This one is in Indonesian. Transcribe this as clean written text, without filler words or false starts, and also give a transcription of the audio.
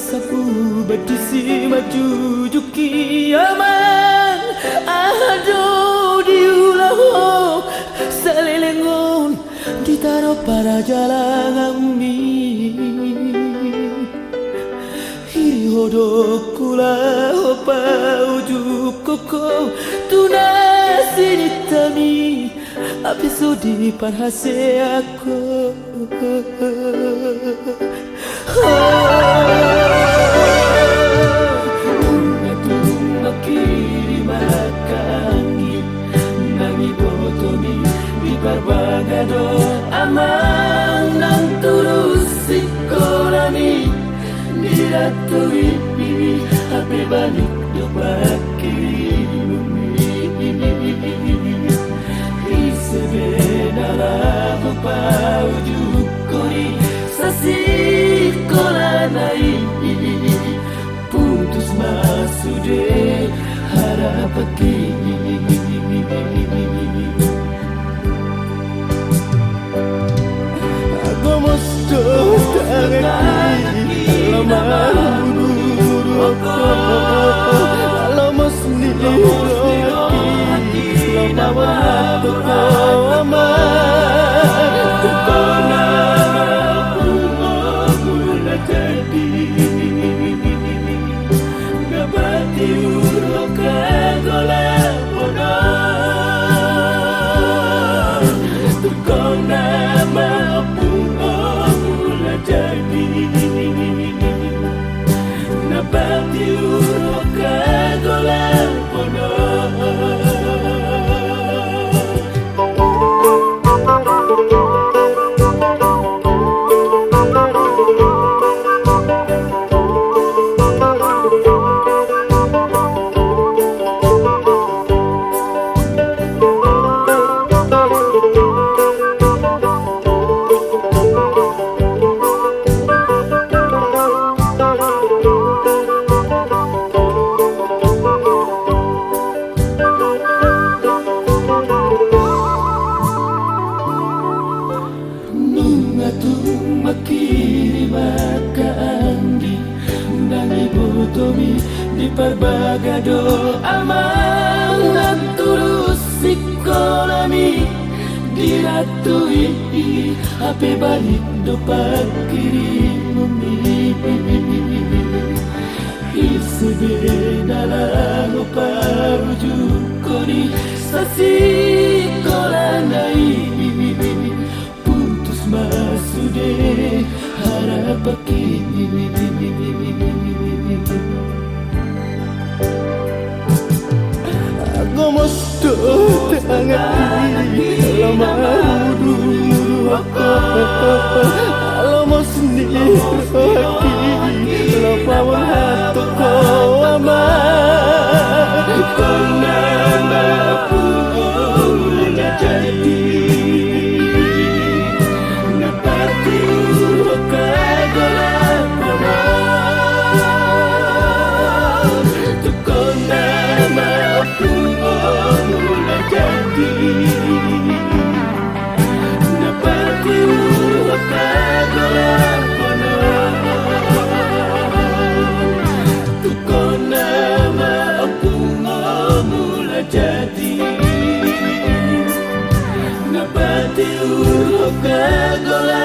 sapu batisi maju juki aman ado diulah selelengon ditaruh para jalan mi hiri hodok kula hopa ujuk koko tunasi ditami episode parhase aku Tunga makangi nangi botomi di barbagado amang nang tulus sikolami diratui hape balik dobaki sebenarnya apa ujuk kori sasi kolanai putus masude harapaki aku musto tangi lama buru aku kalau musni lama di perbagado amang tulus sikolami diratui hape balik dopak kiri mumi sebenarnya lupa rujuk kori sasi kolanai putus masude harapaki Gomosto tangan lama dulu aku lama sendiri hati lupa hati kau aman kenapa aku jadi napati kagalan jadi nabati urok kagola